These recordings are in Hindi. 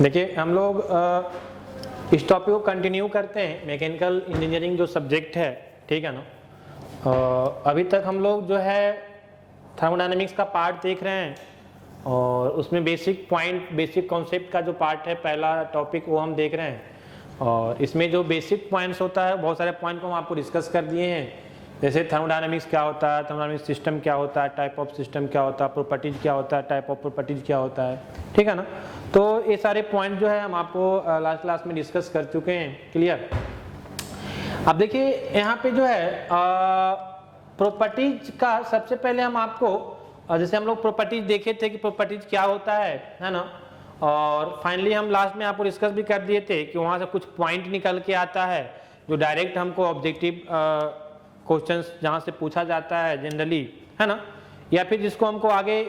देखिए हम लोग इस टॉपिक को कंटिन्यू करते हैं, मैकेनिकल इंजीनियरिंग जो सब्जेक्ट है, ठीक है ना। अभी तक हम लोग जो है थर्मोडायनेमिक्स का पार्ट देख रहे हैं और उसमें बेसिक पॉइंट, बेसिक कॉन्सेप्ट का जो पार्ट है, पहला टॉपिक वो हम देख रहे हैं। और इसमें जो बेसिक पॉइंट्स होता है, बहुत सारे पॉइंट को हम आपको डिस्कस कर दिए हैं, जैसे थर्मोडायनेमिक्स क्या होता है, थर्मोडायनेमिक्स सिस्टम क्या होता है, टाइप ऑफ सिस्टम क्या होता है, प्रॉपर्टीज क्या होता है, टाइप ऑफ प्रॉपर्टीज क्या होता है, ठीक है ना। तो ये सारे पॉइंट जो है हम आपको लास्ट क्लास में डिस्कस कर चुके हैं, क्लियर। अब देखिए यहाँ पे जो है प्रॉपर्टीज का सबसे पहले हम आपको, जैसे हम लोग प्रॉपर्टीज देखे थे कि प्रॉपर्टीज क्या होता है ना, और फाइनली हम लास्ट में आपको डिस्कस भी कर दिए थे कि वहाँ से कुछ पॉइंट निकल के आता है जो डायरेक्ट हमको ऑब्जेक्टिव क्वेश्चंस जहाँ से पूछा जाता है जनरली, है ना, या फिर जिसको हमको आगे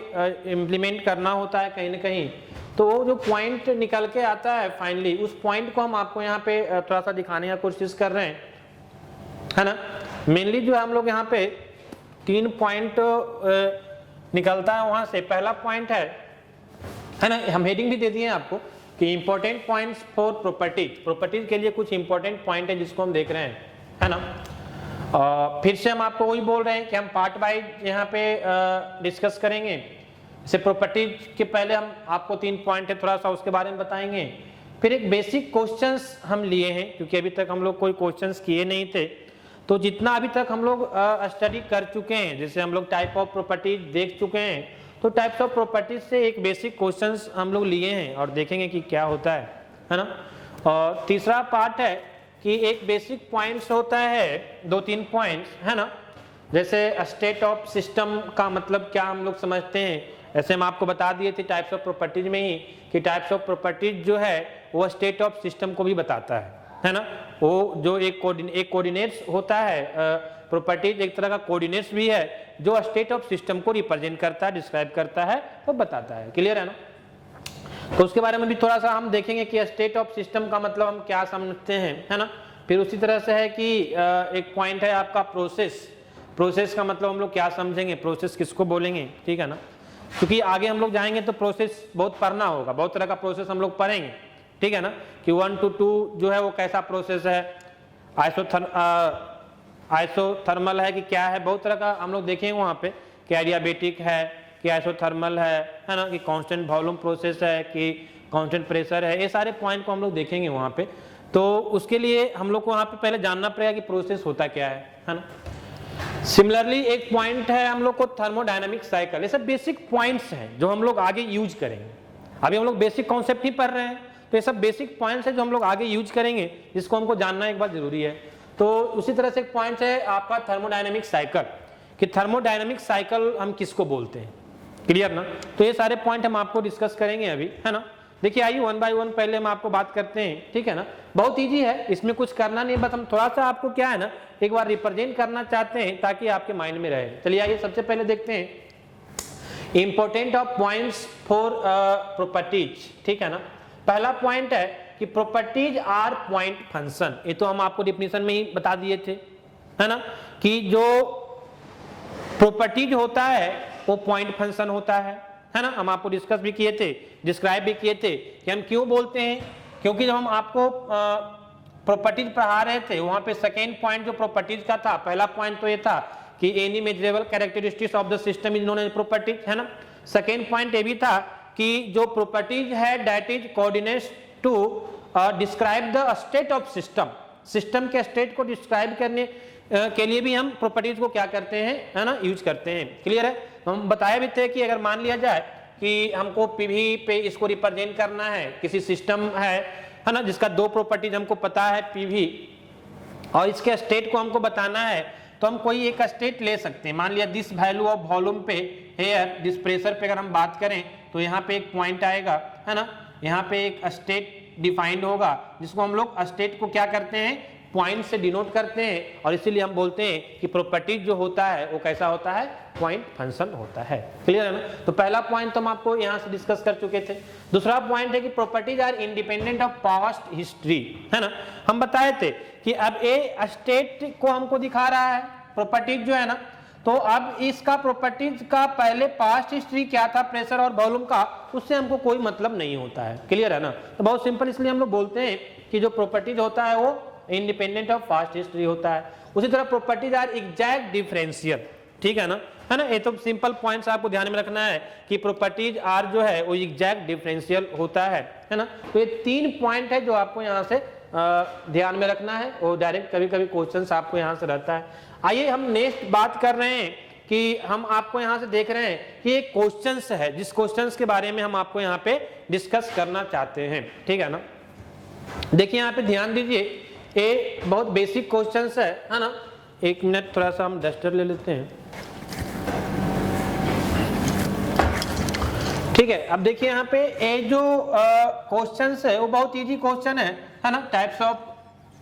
इम्प्लीमेंट करना होता है कहीं ना कहीं, तो वो जो पॉइंट निकल के आता है फाइनली, उस पॉइंट को हम आपको यहाँ पे थोड़ा सा दिखाने की कोशिश कर रहे हैं, है ना। मेनली जो हम लोग यहाँ पे 3 पॉइंट निकलता है वहां से। पहला पॉइंट है ना, हम हेडिंग भी दे दिए हैं आपको कि important points for properties, properties के लिए कुछ इंपॉर्टेंट पॉइंट है जिसको हम देख रहे हैं, है ना। फिर से हम आपको वही बोल रहे हैं कि हम पार्ट वाइज यहाँ पे डिस्कस करेंगे। जैसे प्रॉपर्टीज के पहले हम आपको 3 पॉइंट है, थोड़ा सा उसके बारे में बताएंगे। फिर एक बेसिक क्वेश्चंस हम लिए हैं, क्योंकि अभी तक हम लोग कोई क्वेश्चंस किए नहीं थे, तो जितना अभी तक हम लोग स्टडी कर चुके हैं, जैसे हम लोग टाइप ऑफ प्रॉपर्टीज देख चुके हैं, तो टाइप्स ऑफ प्रॉपर्टीज से एक बेसिक क्वेश्चंस हम लोग लिए हैं और देखेंगे कि क्या होता है ना। और तीसरा पार्ट है कि एक बेसिक पॉइंट्स होता है, 2-3 पॉइंट्स, है ना। जैसे स्टेट ऑफ सिस्टम का मतलब क्या हम लोग समझते हैं, ऐसे हम आपको बता दिए थे टाइप्स ऑफ प्रॉपर्टीज में ही कि टाइप्स ऑफ प्रॉपर्टीज जो है वो स्टेट ऑफ सिस्टम को भी बताता है ना। वो जो एक कोऑर्डिनेट्स होता है, प्रॉपर्टीज एक तरह का कोऑर्डिनेट्स भी है जो स्टेट ऑफ सिस्टम को रिप्रेजेंट करता है, डिस्क्राइब करता है, वो बताता है, क्लियर है ना। तो उसके बारे में भी थोड़ा सा हम देखेंगे कि स्टेट ऑफ सिस्टम का मतलब हम क्या समझते हैं, है ना। फिर उसी तरह से है कि एक पॉइंट है आपका प्रोसेस, प्रोसेस का मतलब हम लोग क्या समझेंगे, प्रोसेस किसको बोलेंगे, ठीक है ना। क्योंकि आगे हम लोग जाएंगे तो प्रोसेस बहुत पढ़ना होगा, बहुत तरह का प्रोसेस हम लोग पढ़ेंगे, ठीक है ना, कि 1 to 2 जो है वो कैसा प्रोसेस है, आइसोथर्मल है कि क्या है, बहुत तरह का हम लोग देखेंगे वहाँ पे, कि एडियाबेटिक है कि आइसोथर्मल है ना, कि कांस्टेंट वॉल्यूम प्रोसेस है कि कांस्टेंट प्रेशर है, ये सारे पॉइंट को हम लोग देखेंगे वहाँ पे। तो उसके लिए हम लोग को वहाँ पे पहले जानना पड़ेगा कि प्रोसेस होता क्या है ना। सिमिलरली एक पॉइंट है हम लोग को थर्मोडायनामिक साइकिल, ये सब बेसिक पॉइंट्स हैं जो हम लोग आगे यूज करेंगे। अभी हम लोग बेसिक कॉन्सेप्ट ही पढ़ रहे हैं, तो ये सब बेसिक पॉइंट्स है जो हम लोग आगे यूज करेंगे, जिसको हमको जानना एक बार जरूरी है। तो उसी तरह से एक पॉइंट है आपका थर्मोडायनामिक साइकिल, कि थर्मोडायनामिक साइकिल हम किसको बोलते हैं, क्लियर ना। तो ये सारे पॉइंट हम आपको डिस्कस करेंगे अभी, है ना। देखिए आइए 1 by 1 पहले हम आपको बात करते हैं, ठीक है ना। बहुत इजी है, इसमें कुछ करना नहीं, बस हम थोड़ा सा आपको क्या है ना एक बार रिप्रेजेंट करना चाहते हैं ताकि आपके माइंड में रहे। चलिए आइए सबसे पहले देखते हैं important of points for properties, ठीक है ना। पहला पॉइंट है कि प्रॉपर्टीज आर पॉइंट फंक्शन, ये तो हम आपको डिफिनेशन में ही बता दिए थे, है ना, कि जो प्रॉपर्टीज होता है वो पॉइंट फंक्शन होता है ना। हम आपको डिस्कस भी किए थे, डिस्क्राइब भी किए थे कि हम क्यों बोलते हैं, क्योंकि जब हम आपको प्रॉपर्टीज पढ़ा रहे थे वहां पे सेकेंड पॉइंट जो प्रॉपर्टीज का था, पहला पॉइंट तो ये था कि any measurable characteristics of the system is known as properties, है ना। सेकेंड पॉइंट ये भी था कि जो प्रॉपर्टीज है that is coordinates to describe the state of system, system के स्टेट को डिस्क्राइब करने के लिए भी हम प्रॉपर्टीज को क्या करते हैं, है ना, यूज करते हैं, क्लियर है। हम बताए भी थे कि अगर मान लिया जाए कि हमको पीवी पे इसको रिप्रेजेंट करना है, किसी सिस्टम है ना, जिसका 2 प्रॉपर्टीज हमको पता है पीवी, और इसके स्टेट को हमको बताना है, तो हम कोई एक स्टेट ले सकते हैं। मान लिया दिस वैल्यू ऑफ वॉल्यूम पे हेयर, दिस प्रेशर पे अगर हम बात करें तो यहाँ पे एक पॉइंट आएगा, है ना, यहाँ पे एक स्टेट डिफाइंड होगा, जिसको हम लोग स्टेट को क्या करते हैं, पॉइंट से डिनोट करते हैं, और इसीलिए हम बोलते हैं कि प्रॉपर्टीज जो होता है वो कैसा होता है, पॉइंट फंक्शन होता है, क्लियर है ना। तो पहला पॉइंट तो हम आपको यहाँ से डिस्कस कर चुके थे। दूसरा पॉइंट है कि properties are independent of past history, है ना। हम बताए थे कि अब ए स्टेट को हमको दिखा रहा है प्रॉपर्टीज जो है ना, तो अब इसका प्रॉपर्टीज का पहले पास्ट हिस्ट्री क्या था प्रेशर और वॉल्यूम का, उससे हमको कोई मतलब नहीं होता है। क्लियर है ना? तो बहुत सिंपल, इसलिए हम लोग बोलते हैं कि जो प्रॉपर्टीज होता है वो इंडिपेंडेंट ऑफ पास्ट हिस्ट्री होता है। उसी तरह प्रॉपर्टीज आर एग्जैक्ट डिफरेंशियल, ठीक है ना, है ना। ये तो सिंपल पॉइंट्स आपको ध्यान में रखना है कि प्रॉपर्टीज आर जो है वो एग्जैक्ट डिफरेंशियल होता है ना। तो ये 3 पॉइंट है जो आपको यहाँ से ध्यान में रखना है, और डायरेक्ट कभी कभी क्वेश्चन आपको यहाँ से रहता है। आइए हम नेक्स्ट बात कर रहे हैं कि हम आपको यहाँ से देख रहे हैं कि एक क्वेश्चंस है, जिस क्वेश्चंस के बारे में हम आपको यहाँ पे डिस्कस करना चाहते हैं, ठीक है ना। देखिए यहाँ पे ध्यान दीजिए, ये बहुत बेसिक क्वेश्चंस है ना। एक मिनट, थोड़ा सा हम डस्टर ले लेते हैं, ठीक है। अब देखिए यहाँ पे ये जो क्वेश्चंस है वो बहुत इजी क्वेश्चन है ना। टाइप्स ऑफ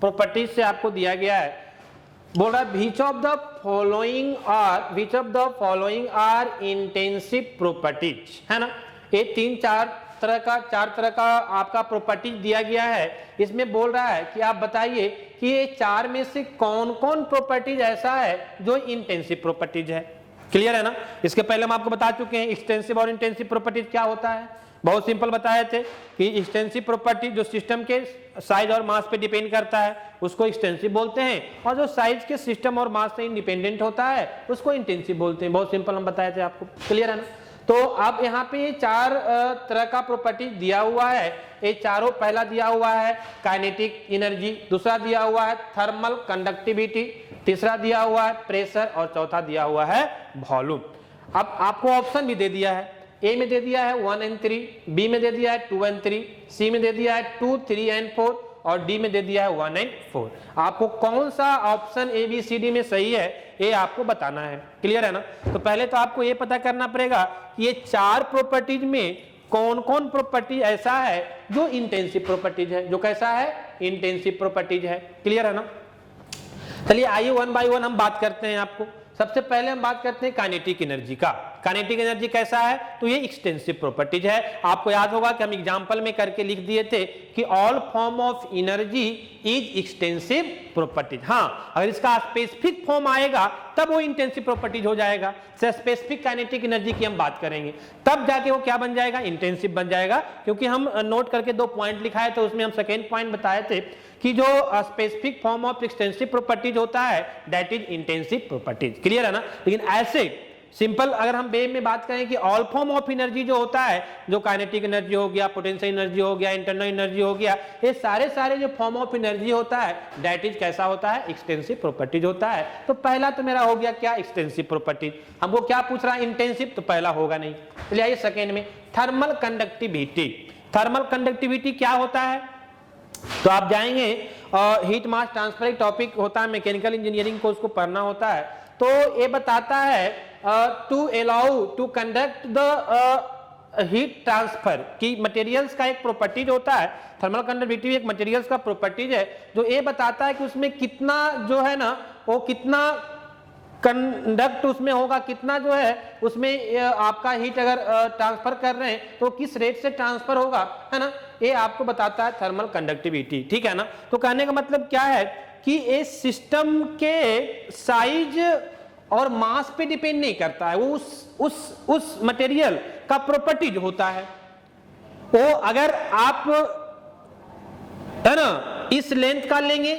प्रॉपर्टीज से आपको दिया गया है। बोल रहा है which of the following are intensive properties, है ना। ये 4 तरह का आपका प्रॉपर्टीज दिया गया है। इसमें बोल रहा है कि आप बताइए कि ये 4 में से कौन कौन प्रॉपर्टीज ऐसा है जो इंटेंसिव प्रॉपर्टीज है। क्लियर है ना? इसके पहले हम आपको बता चुके हैं एक्सटेंसिव और इंटेंसिव प्रॉपर्टीज क्या होता है। बहुत सिंपल बताए थे कि एक्सटेंसिव प्रॉपर्टी जो सिस्टम के साइज और मास पे डिपेंड करता है उसको एक्सटेंसिव बोलते हैं, और जो साइज के सिस्टम और मास से इंडिपेंडेंट होता है उसको इंटेंसिव बोलते हैं। बहुत सिंपल हम बताए थे आपको। क्लियर है ना? तो अब यहाँ पे ये 4 तरह का प्रॉपर्टी दिया हुआ है। ये चारों, पहला दिया हुआ है काइनेटिक एनर्जी, दूसरा दिया हुआ है थर्मल कंडक्टिविटी, तीसरा दिया हुआ है प्रेशर, और चौथा दिया हुआ है वॉल्यूम। अब आपको ऑप्शन भी दे दिया है। ए में दे दिया है 1 and 3, बी में दे दिया है 2 and 3, सी में दे दिया है 2, 3 and 4, और डी में दे दिया है 1 and 4। आपको कौन सा option A B C D में सही है ये आपको बताना है। क्लियर है ना? तो पहले तो आपको ये पता करना पड़ेगा कि ये 4 प्रॉपर्टीज में कौन कौन प्रॉपर्टी ऐसा है जो इंटेंसिव प्रॉपर्टीज है, जो कैसा है, इंटेंसिव प्रॉपर्टीज है। क्लियर है ना? चलिए आइए 1 by 1 हम बात करते हैं। आपको सबसे पहले हम बात करते हैं काइनेटिक एनर्जी का। काइनेटिक एनर्जी कैसा है? तो ये एक्सटेंसिव प्रॉपर्टीज है। आपको याद होगा कि हम एग्जांपल में करके लिख दिए थे कि all form of energy is extensive properties. हाँ, अगर इसका स्पेसिफिक फॉर्म आएगा तब वो इंटेंसिव प्रॉपर्टीज हो जाएगा। स्पेसिफिक काइनेटिक एनर्जी की हम बात करेंगे, तब जाके वो क्या बन जाएगा, इंटेंसिव बन जाएगा। क्योंकि हम नोट करके 2 पॉइंट लिखाए थे, उसमें हम सेकेंड पॉइंट बताए थे कि जो specific form of extensive properties होता है that is intensive properties. Clear है ना? लेकिन ऐसे सिंपल अगर हम वे में बात करें कि ऑल फॉर्म ऑफ एनर्जी जो होता है, जो काइनेटिक एनर्जी हो गया, पोटेंशियल एनर्जी हो गया, इंटरनल एनर्जी हो गया, ये सारे जो फॉर्म ऑफ एनर्जी होता है दैट इज कैसा होता है, एक्सटेंसिव प्रॉपर्टीज होता है। तो पहला तो मेरा हो गया क्या, एक्सटेंसिव प्रॉपर्टीज। हमको क्या पूछ रहा है, इंटेंसिव, तो पहला होगा नहीं। चलिए आइए सेकेंड में, थर्मल कंडक्टिविटी। थर्मल कंडक्टिविटी क्या होता है? तो आप जाएंगे हीट मास ट्रांसफर एक टॉपिक होता है, मैकेनिकल इंजीनियरिंग को उसको पढ़ना होता है। तो ये बताता है to allow to conduct the heat transfer की मटेरियल्स का एक प्रॉपर्टीज होता है। थर्मल कंडक्टिविटी एक मटेरियल्स का प्रॉपर्टीज है जो ये बताता है कि उसमें कितना जो है ना, वो कितना कंडक्ट उसमें होगा, कितना जो है उसमें आपका हीट अगर ट्रांसफर कर रहे हैं तो किस रेट से ट्रांसफर होगा, है ना। ये आपको बताता है थर्मल कंडक्टिविटी। ठीक है ना? तो कहने का मतलब क्या है कि ये सिस्टम के साइज और मास पे डिपेंड नहीं करता है, वो उस मटेरियल का प्रॉपर्टीज होता है। वो अगर आप, है ना, इस लेंथ का लेंगे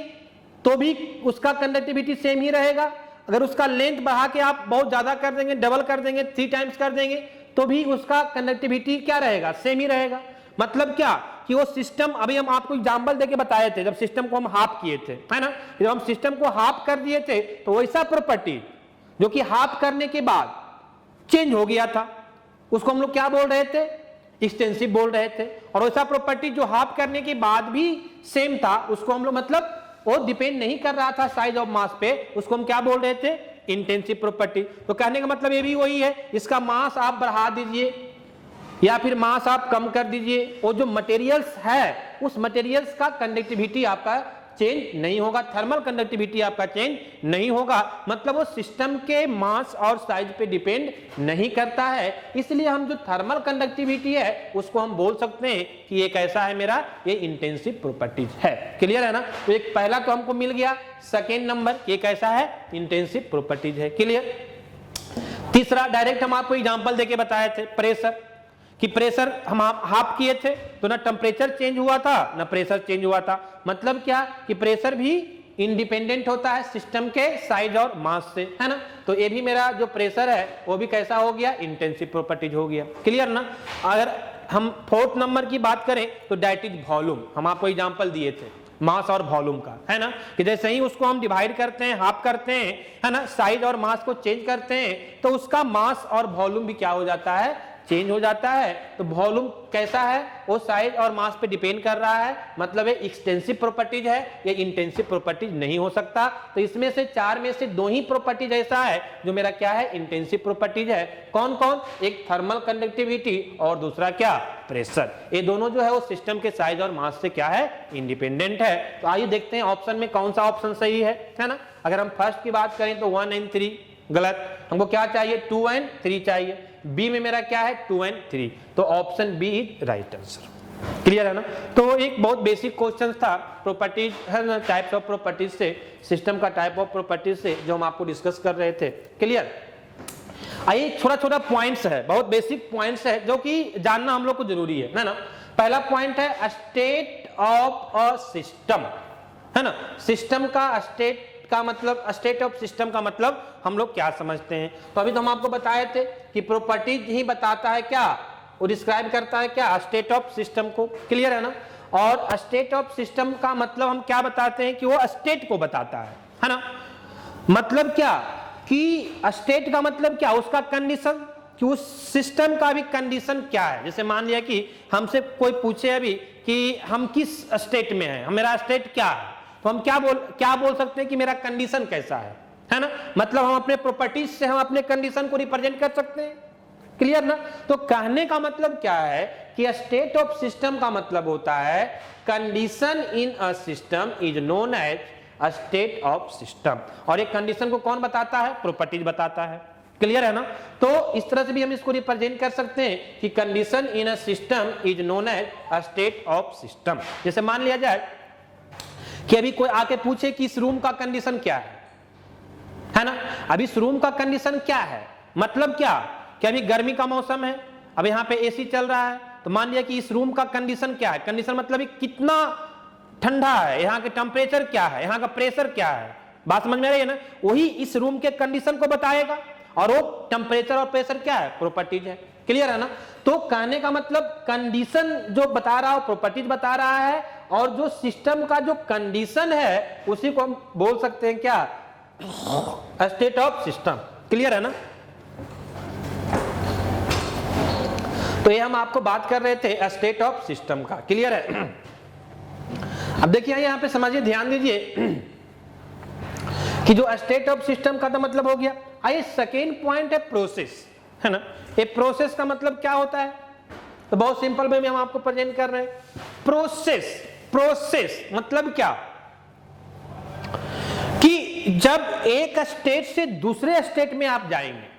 तो भी उसका कंडक्टिविटी सेम ही रहेगा। अगर उसका लेंथ बढ़ा के आप बहुत ज्यादा कर देंगे, डबल कर देंगे, 3 टाइम्स कर देंगे, तो भी उसका कंडक्टिविटी क्या रहेगा, सेम ही रहेगा। मतलब क्या कि वो सिस्टम, अभी हम आपको एग्जांपल देके बताए थे जब सिस्टम को हम हाफ किए थे, है ना। जब हम सिस्टम को हाफ कर दिए थे तो वैसा प्रॉपर्टी जो कि हाफ करने के बाद चेंज हो गया था उसको हम लोग क्या बोल रहे थे, एक्सटेंसिव बोल रहे थे। और वैसा प्रॉपर्टी जो हाफ करने के बाद भी सेम था उसको हम लोग, मतलब वो डिपेंड नहीं कर रहा था साइज ऑफ मास पे, उसको हम क्या बोल रहे थे, इंटेंसिव प्रॉपर्टी। तो कहने का मतलब ये भी वही है, इसका मास आप बढ़ा दीजिए या फिर मास आप कम कर दीजिए, वो जो मटेरियल्स है उस मटेरियल्स का कंडक्टिविटी आपका चेंज नहीं होगा, थर्मल कंडक्टिविटी आपका चेंज नहीं होगा। मतलब वो सिस्टम के मास और साइज पे डिपेंड नहीं करता है। इसलिए हम जो थर्मल कंडक्टिविटी है उसको हम बोल सकते हैं कि ये कैसा है मेरा, ये इंटेंसिव प्रॉपर्टीज है। क्लियर है ना? तो एक पहला तो हमको मिल गया, सेकेंड नंबर ये कैसा है, इंटेंसिव प्रॉपर्टीज है। क्लियर? तीसरा डायरेक्ट हम आपको एग्जांपल देके बताए थे प्रेशर, कि प्रेशर हम हाफ किए थे तो ना टेम्परेचर चेंज हुआ था ना प्रेशर चेंज हुआ था। मतलब क्या कि प्रेशर भी इंडिपेंडेंट होता है सिस्टम के साइज और मास से, है ना। तो ये भी मेरा जो प्रेशर है वो भी कैसा हो गया, इंटेंसिव प्रॉपर्टीज हो गया। क्लियर ना। अगर हम फोर्थ नंबर की बात करें तो दैट इज वॉल्यूम। हम आपको एग्जांपल दिए थे मास और वॉल्यूम का, है ना, कि जैसे ही उसको हम डिवाइड करते हैं, हाफ करते हैं, है ना, साइज और मास को चेंज करते हैं तो उसका मास और वॉल्यूम भी क्या हो जाता है, चेंज हो जाता है। तो वॉल्यूम कैसा है, वो साइज और मास पे डिपेंड कर रहा है, मतलब ये एक्सटेंसिव प्रॉपर्टीज है, ये इंटेंसिव प्रॉपर्टीज नहीं हो सकता। तो इसमें से चार में से दो ही प्रॉपर्टीज ऐसा है जो मेरा क्या है, इंटेंसिव प्रॉपर्टीज है। कौन कौन, एक थर्मल कंडक्टिविटी और दूसरा क्या, प्रेशर। ये दोनों जो है वो सिस्टम के साइज और मास से क्या है, इंडिपेंडेंट है। तो आइए देखते हैं ऑप्शन में कौन सा ऑप्शन सही है ना। अगर हम फर्स्ट की बात करें तो 1 and 3 गलत, हमको क्या चाहिए, 2 and 3 चाहिए। बी में मेरा क्या है, 2 and 3, तो option B is right answer. Clear है ना। तो एक बहुत बेसिक क्वेश्चन था प्रॉपर्टीज, है ना, टाइप्स ऑफ प्रॉपर्टीज से, सिस्टम का टाइप ऑफ प्रॉपर्टीज से जो हम आपको डिस्कस कर रहे थे। क्लियर। आइए छोटा छोटा पॉइंट्स है, बहुत बेसिक पॉइंट्स है जो कि जानना हम लोग को जरूरी है ना। पहला पॉइंट है स्टेट ऑफ अ सिस्टम, है ना। सिस्टम का स्टेट का मतलब, स्टेट ऑफ सिस्टम का मतलब हम लोग क्या समझते हैं। तो अभी तो हम आपको बताए थे कि प्रॉपर्टीज ही बताता है क्या, वो डिस्क्राइब करता है क्या, स्टेट ऑफ सिस्टम को। क्लियर है ना। और स्टेट ऑफ सिस्टम का मतलब हम क्या बताते हैं कि वो स्टेट को बताता है ना। मतलब क्या कि स्टेट का मतलब क्या, उसका कंडीशन, कि उस सिस्टम का भी कंडीशन क्या है। जैसे मान लिया कि हमसे कोई पूछे अभी कि हम किस स्टेट में हैं, मेरा स्टेट क्या है, तो हम क्या बोल सकते हैं कि मेरा कंडीशन कैसा है ना। मतलब हम अपने प्रॉपर्टीज से हम अपने कंडीशन को रिप्रेजेंट कर सकते हैं। क्लियर ना। तो कहने का मतलब क्या है कि स्टेट ऑफ सिस्टम का मतलब होता है condition in a system is known as a state of system. और एक कंडीशन को कौन बताता है, प्रॉपर्टीज बताता है। क्लियर है ना। तो इस तरह से भी हम इसको रिप्रेजेंट कर सकते हैं कि condition in a system is known as a state of system. जैसे मान लिया जाए कि अभी कोई आके पूछे कि इस रूम का कंडीशन क्या है ना। अभी इस रूम का कंडीशन क्या है, मतलब क्या कि अभी गर्मी का मौसम है, अब यहाँ पे एसी चल रहा है, तो मान लिया कि इस रूम का कंडीशन क्या है। कंडीशन मतलब कितना ठंडा है, यहाँ के टेम्परेचर क्या है, यहाँ का प्रेशर क्या है। बात समझ में आ रही है ना। वही इस रूम के कंडीशन को बताएगा, और वो टेम्परेचर और प्रेशर क्या है, प्रॉपर्टीज है। क्लियर है ना। तो कहने का मतलब कंडीशन जो बता रहा हो, प्रॉपर्टीज बता रहा है, और जो सिस्टम का जो कंडीशन है उसी को हम बोल सकते हैं क्या, स्टेट ऑफ सिस्टम। क्लियर है ना। तो ये हम आपको बात कर रहे थे स्टेट ऑफ सिस्टम का। क्लियर है। अब देखिए यहाँ पे समझिए, ध्यान दीजिए कि जो स्टेट ऑफ सिस्टम का तो मतलब हो गया। आइए सेकेंड पॉइंट है प्रोसेस, है ना। ये प्रोसेस का मतलब क्या होता है, तो बहुत सिंपल वे में हम आपको प्रेजेंट कर रहे हैं। प्रोसेस मतलब क्या कि जब एक स्टेट से दूसरे स्टेट में आप जाएंगे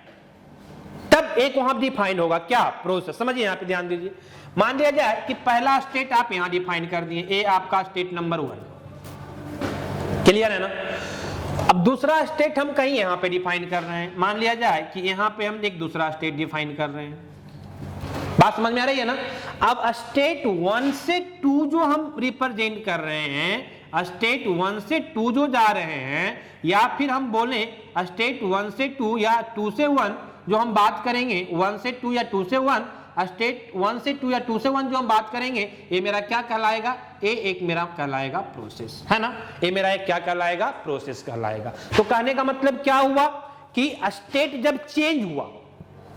तब एक वहां डिफाइन होगा क्या, प्रोसेस। समझिए यहाँ पे ध्यान दीजिए। मान लिया जाए कि पहला स्टेट आप यहां डिफाइन कर दिए, ए आपका स्टेट नंबर 1। क्लियर है ना। अब दूसरा स्टेट हम कहीं यहां पे डिफाइन कर रहे हैं, मान लिया जाए कि यहां पे हम एक दूसरा स्टेट डिफाइन कर रहे हैं। बात समझ में आ रही है ना। अब स्टेट 1 से 2 जो हम रिप्रेजेंट कर रहे हैं, स्टेट 1 से 2 जो जा रहे हैं, या फिर हम बोले स्टेट 1 से 2 या 2 से 1 जो हम बात करेंगे, 1 से 2 या 2 से 1, स्टेट 1 से 2 या 2 से 1 जो हम बात करेंगे, ये मेरा क्या कहलाएगा, ये एक मेरा कहलाएगा प्रोसेस, है ना। ये मेरा एक क्या कहलाएगा, प्रोसेस कहलाएगा। तो कहने का मतलब क्या हुआ कि स्टेट जब चेंज हुआ,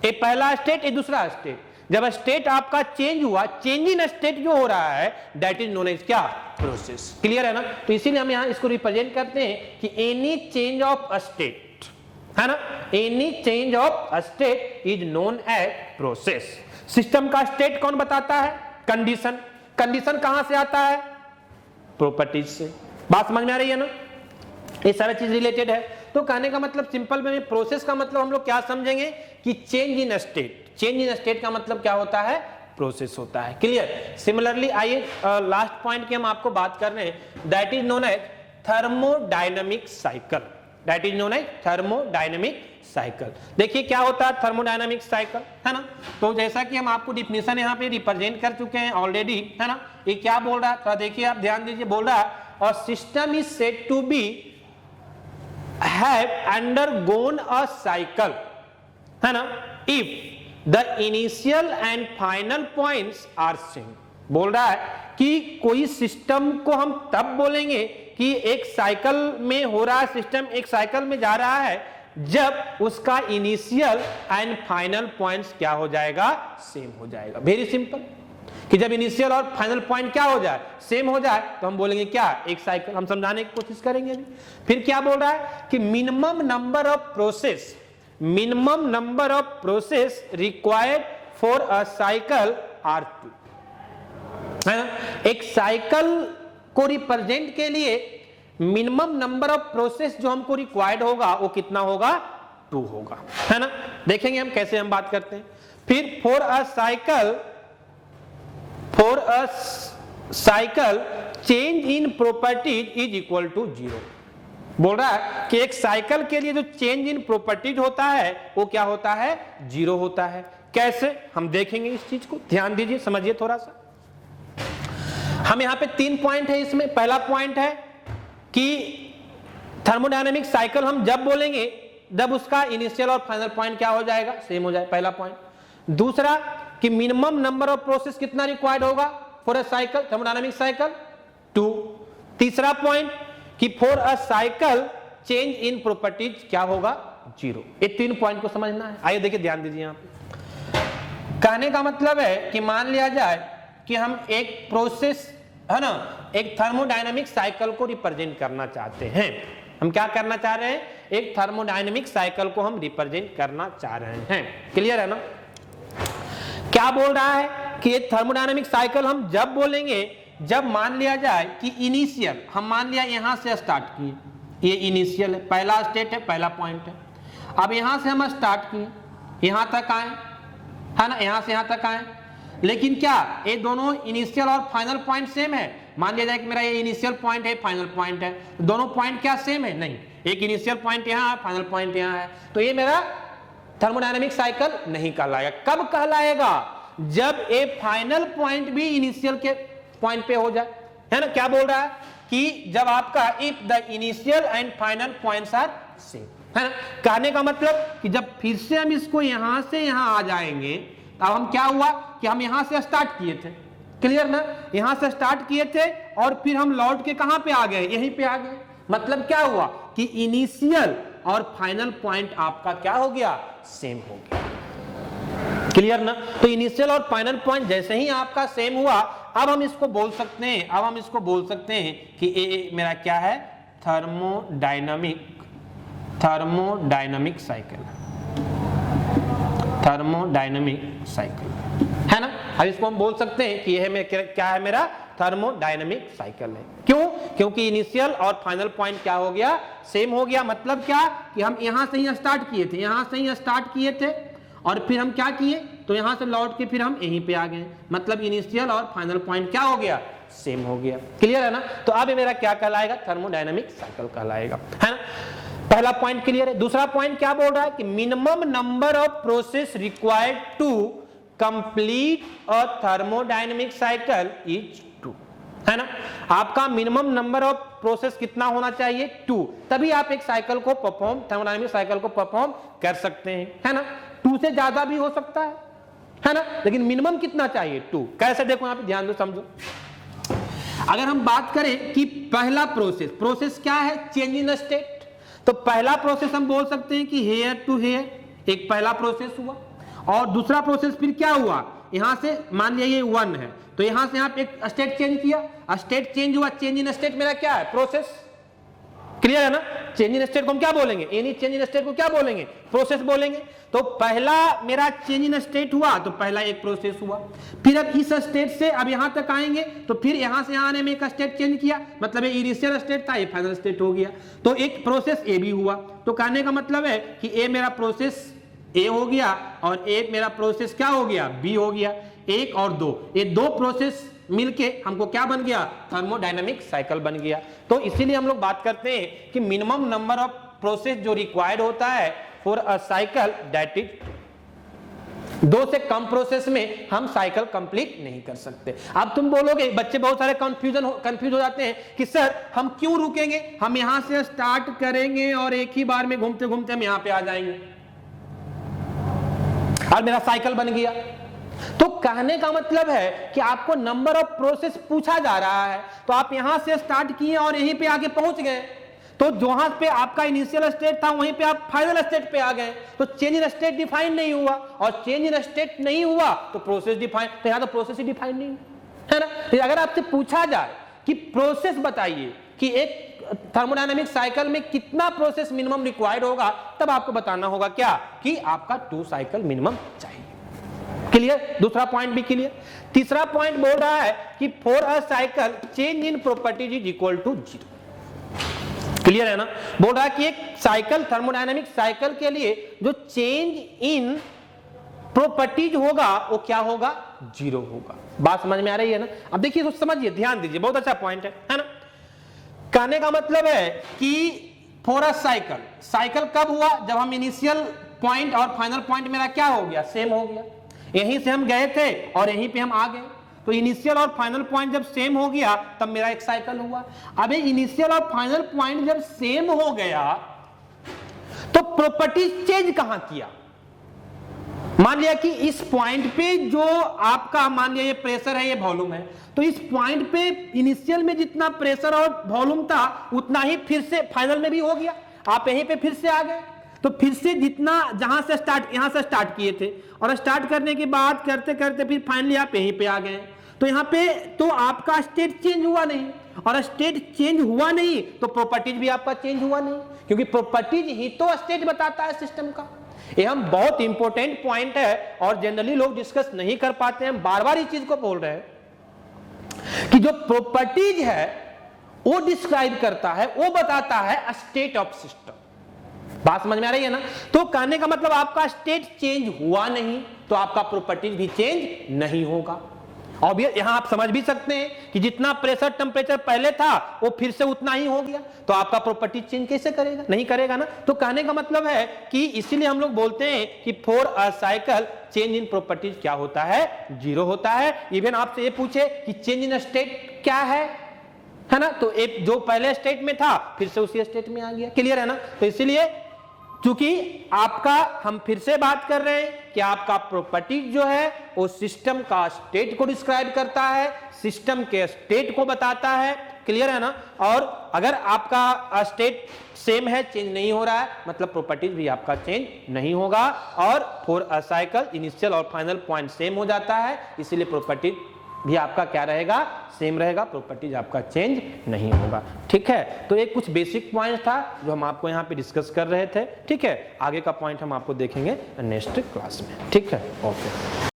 ये पहला स्टेट ये दूसरा स्टेट, जब स्टेट आपका चेंज हुआ, चेंज इन स्टेट जो हो रहा है दैट इज नोन एज क्या, प्रोसेस। क्लियर है ना। तो इसीलिए हम यहां इसको रिप्रेजेंट करते हैं कि एनी चेंज ऑफ स्टेट, है ना, any change of state is known as process. System का स्टेट कौन बताता है, कंडीशन। कंडीशन कहां से आता है, प्रॉपर्टीज से। बात समझ में आ रही है ना। ये सारा चीज रिलेटेड है। तो कहने का मतलब सिंपल में प्रोसेस का मतलब हम लोग क्या समझेंगे कि change in state. Change in state का मतलब क्या होता है, प्रोसेस होता है। क्लियर। सिमिलरली आइए लास्ट पॉइंट की हम आपको बात कर रहे हैं, that is known as thermodynamic cycle. That is known as thermodynamic cycle. देखिए क्या होता है थर्मोडायनेमिक साइकिल, है ना। तो जैसा कि हम आपको डिफिनेशन यहाँ पे रिप्रेजेंट कर चुके हैं ऑलरेडी, है ना। ये क्या बोल रहा है, थोड़ा देखिए आप ध्यान दीजिए, बोल रहा है और system is said to be have undergone a cycle, है ना, if the initial and final points are same. बोल रहा है कि कोई सिस्टम को हम तब बोलेंगे कि एक साइकिल में हो रहा है, सिस्टम एक साइकिल में जा रहा है जब उसका इनिशियल एंड फाइनल पॉइंट्स क्या हो जाएगा, सेम हो जाएगा। वेरी सिंपल, कि जब इनिशियल और फाइनल पॉइंट क्या हो जाए, सेम हो जाए, तो हम बोलेंगे क्या, एक साइकिल। हम समझाने की कोशिश करेंगे अभी। फिर क्या बोल रहा है कि minimum number of process, minimum number of process required for a cycle are 2, है ना। एक साइकिल को रिप्रेजेंट के लिए मिनिमम नंबर ऑफ प्रोसेस जो हमको रिक्वायर्ड होगा वो कितना होगा, 2 होगा, है ना। देखेंगे हम कैसे हम बात करते हैं। फिर for a cycle change in properties is equal to 0। बोल रहा है कि एक साइकिल के लिए जो चेंज इन प्रॉपर्टीज होता है वो क्या होता है, 0 होता है। कैसे, हम देखेंगे इस चीज को, ध्यान दीजिए, समझिए थोड़ा सा। हम यहाँ पे 3 पॉइंट है इसमें। पहला पॉइंट है कि थर्मोडायनेमिक साइकिल हम जब बोलेंगे जब उसका इनिशियल और फाइनल पॉइंट क्या हो जाएगा, सेम हो जाए, पहला पॉइंट। दूसरा कि मिनिमम नंबर ऑफ प्रोसेस कितना रिक्वायर्ड होगा for a cycle, thermodynamic cycle, 2। तीसरा पॉइंट कि for a cycle change in properties क्या होगा, 0। ये 3 पॉइंट को समझना है। आइए देखिए, ध्यान दीजिए। यहाँ पे कहने का मतलब है कि मान लिया जाए कि हम एक प्रोसेस, है ना, एक थर्मोडायनेमिक साइकिल को रिप्रेजेंट करना चाहते हैं। हम क्या करना चाह रहे हैं, एक थर्मोडायनेमिक साइकिल को हम रिप्रेजेंट करना चाह रहे हैं। क्लियर है ना। क्या बोल रहा है कि ये थर्मोडायनेमिक साइकिल हम जब बोलेंगे जब मान लिया जाए कि इनिशियल, हम मान लिया यहां से स्टार्ट किए, ये इनिशियल है, पहला स्टेट है, पहला पॉइंट है। अब यहां से हम स्टार्ट किए, यहां तक आए, है ना, यहां से यहां तक आए, लेकिन क्या ये दोनों इनिशियल और फाइनल पॉइंट सेम है। मान लिया जाए कि मेरा ये इनिशियल पॉइंट है, फाइनल पॉइंट है, दोनों पॉइंट क्या सेम है, नहीं। एक इनिशियल पॉइंट यहां है, फाइनल पॉइंट यहां है, तो ये मेरा थर्मोडायनेमिक साइकिल नहीं कहलाएगा। कब कहलाएगा, जब ए फाइनल पॉइंट भी इनिशियल के पॉइंट पे हो जाए, है ना। क्या बोल रहा है कि जब आपका if the initial and final points are same, है ना। कहने का मतलब कि जब फिर से हम इसको यहां से यहां आ जाएंगे, अब हम क्या हुआ कि हम यहां से स्टार्ट किए थे, क्लियर ना, यहां से स्टार्ट किए थे और फिर हम लौट के कहां पे आ गए, यहीं पे आ गए। मतलब क्या हुआ कि इनिशियल और फाइनल पॉइंट आपका क्या हो गया, सेम हो गया। क्लियर ना। तो इनिशियल और फाइनल पॉइंट जैसे ही आपका सेम हुआ, अब हम इसको बोल सकते हैं, अब हम इसको बोल सकते हैं कि ये मेरा क्या है, थर्मोडायनामिक साइकिल, थर्मोडायनामिक साइकिल, है ना। अब इसको हम बोल सकते हैं कि यह क्या है, मेरा थर्मोडायनामिक साइकिल है। क्यों, क्योंकि इनिशियल और फाइनल पॉइंट क्या हो गया, सेम हो गया। मतलब क्या कि हम यहां से ही स्टार्ट किए थे, यहां से ही स्टार्ट किए थे और फिर हम क्या किए, तो यहां से लौट के फिर हम यहीं पे आ गए। मतलब इनिशियल और फाइनल पॉइंट क्या हो गया, सेम हो गया। क्लियर है ना। तो अब ये मेरा क्या कहलाएगा, थर्मोडायनामिक साइकिल कहलाएगा, है ना। पहला पॉइंट क्लियर है। दूसरा पॉइंट क्या बोल रहा है कि minimum number of process required to complete a thermodynamic cycle is 2, है ना। आपका मिनिमम नंबर ऑफ प्रोसेस कितना होना चाहिए, 2, तभी आप एक साइकिल को परफॉर्म, थर्मोडायनामिक साइकिल को परफॉर्म कर सकते हैं, है ना। 2 से ज्यादा भी हो सकता है ना, लेकिन मिनिमम कितना चाहिए, 2। कैसे, देखो यहाँ पे ध्यान दो, समझो। अगर हम बात करें कि पहला प्रोसेस क्या है, चेंज इन स्टेट, तो पहला प्रोसेस हम बोल सकते हैं कि हेयर टू हेयर, एक पहला प्रोसेस हुआ। और दूसरा प्रोसेस फिर क्या हुआ, यहां से मान लिया ये 1 है, तो यहां से आप एक स्टेट चेंज किया, स्टेट चेंज हुआ, चेंज इन स्टेट मेरा क्या है, प्रोसेस। क्लियर है ना। चेंज इन स्टेट को हम क्या बोलेंगे, एनी चेंज इन स्टेट को क्या बोलेंगे, प्रोसेस बोलेंगे। तो पहला मेरा चेंज इन स्टेट हुआ, तो पहला एक प्रोसेस हुआ। फिर अब इस स्टेट से अब यहां तक आएंगे, तो फिर यहां से आने में एक स्टेट चेंज किया, मतलब ये इनिशियल स्टेट था, ये फाइनल स्टेट हो गया, तो एक प्रोसेस ए भी हुआ। तो कहने का मतलब है कि ए मेरा प्रोसेस ए हो गया और ए मेरा प्रोसेस क्या हो गया, बी हो गया। 1 और 2, ये 2 प्रोसेस मिलके हमको क्या बन गया, थर्मोडायनामिक साइकिल बन गया। तो इसीलिए हम लोग बात करते हैं कि मिनिमम नंबर ऑफ प्रोसेस जो रिक्वायर्ड होता है for a cycle that is 2 से कम प्रोसेस में हम साइकिल कंप्लीट नहीं कर सकते। अब तुम बोलोगे, बच्चे बहुत सारे कंफ्यूज हो जाते हैं कि सर हम क्यों रुकेंगे, हम यहां से स्टार्ट करेंगे और एक ही बार में घूमते घूमते हम यहां पे आ जाएंगे और मेरा साइकिल बन गया। तो कहने का मतलब है कि आपको नंबर ऑफ प्रोसेस पूछा जा रहा है, तो आप यहां से स्टार्ट किए और यहीं पे आगे पहुंच गए, तो जहां पे आपका इनिशियल स्टेट था वहीं पे आप फाइनल स्टेट पे आ गए, तो चेंज इन स्टेट डिफाइन नहीं हुआ, और चेंज इन स्टेट नहीं हुआ तो प्रोसेस डिफाइन, तो यहां तो प्रोसेस ही डिफाइन नहीं है ना। तो अगर आपसे पूछा जाए कि प्रोसेस बताइए कि एक थर्मोडायनामिक साइकिल में कितना प्रोसेस मिनिमम रिक्वायर्ड होगा, तब आपको बताना होगा क्या कि आपका 2 साइकिल मिनिमम चाहिए। क्लियर? दूसरा पॉइंट भी क्लियर। तीसरा पॉइंट बोल रहा है कि for a cycle change in properties is equal to 0। Clear है ना? बोल रहा है कि एक साइकिल, थर्मोडायनामिक साइकिल के लिए जो चेंज इन प्रॉपर्टीज होगा वो क्या होगा? 0 होगा। बात समझ में आ रही है ना? अब देखिए तो समझिए, ध्यान दीजिए, बहुत अच्छा पॉइंट है ना। कहने का मतलब है कि फॉर अ साइकिल, साइकिल कब हुआ? जब हम इनिशियल पॉइंट और फाइनल पॉइंट मेरा क्या हो गया? सेम हो गया। यहीं से हम गए थे और यहीं पे हम आ गए, तो इनिशियल और फाइनल पॉइंट जब सेम हो गया तब मेरा एक साइकिल हुआ। अब इनिशियल और फाइनल पॉइंट जब सेम हो गया तो प्रॉपर्टीज चेंज कहां किया? मान लिया कि इस पॉइंट पे जो आपका, मान लिया ये प्रेशर है, ये वॉल्यूम है, तो इस पॉइंट पे इनिशियल में जितना प्रेशर और वॉल्यूम था उतना ही फिर से फाइनल में भी हो गया। आप यहीं पे फिर से आ गए, तो फिर से जितना जहां से स्टार्ट, यहां से स्टार्ट किए थे और स्टार्ट करने के बाद करते करते फिर फाइनली आप यहीं पे आ गए, तो यहां पे तो आपका स्टेट चेंज हुआ नहीं, और स्टेट चेंज हुआ नहीं तो प्रॉपर्टीज भी आपका चेंज हुआ नहीं, क्योंकि प्रॉपर्टीज ही तो स्टेट बताता है सिस्टम का। ये हम बहुत इंपॉर्टेंट पॉइंट है और जनरली लोग डिस्कस नहीं कर पाते हैं। बार बार इस चीज को बोल रहे हैं कि जो प्रॉपर्टीज है वो डिस्क्राइब करता है, वो बताता है स्टेट ऑफ सिस्टम। बात समझ में आ रही है ना? तो कहने का मतलब आपका स्टेट चेंज हुआ नहीं तो आपका प्रॉपर्टीज भी चेंज नहीं होगा। और यहां आप समझ भी सकते हैं कि जितना प्रेशर टेम्परेचर पहले था वो फिर से उतना ही हो गया, तो आपका प्रॉपर्टी चेंज कैसे करेगा? नहीं करेगा ना। तो कहने का मतलब है कि इसीलिए हम लोग बोलते हैं कि for a cycle change in properties क्या होता है? 0 होता है। इवन आपसे ये पूछे कि चेंज इन स्टेट क्या है ना, तो एक जो पहले स्टेट में था फिर से उसी स्टेट में आ गया। क्लियर है ना? तो इसीलिए चूंकि आपका, हम फिर से बात कर रहे हैं कि आपका प्रॉपर्टीज जो है वो सिस्टम का स्टेट को डिस्क्राइब करता है, सिस्टम के स्टेट को बताता है। क्लियर है ना? और अगर आपका स्टेट सेम है, चेंज नहीं हो रहा है, मतलब प्रॉपर्टीज भी आपका चेंज नहीं होगा। और फॉर अ साइकिल इनिशियल और फाइनल पॉइंट सेम हो जाता है, इसीलिए प्रॉपर्टीज भी आपका क्या रहेगा? सेम रहेगा, प्रॉपर्टीज आपका चेंज नहीं होगा। ठीक है? तो एक कुछ बेसिक पॉइंट था जो हम आपको यहाँ पे डिस्कस कर रहे थे। ठीक है? आगे का पॉइंट हम आपको देखेंगे नेक्स्ट क्लास में। ठीक है? ओके।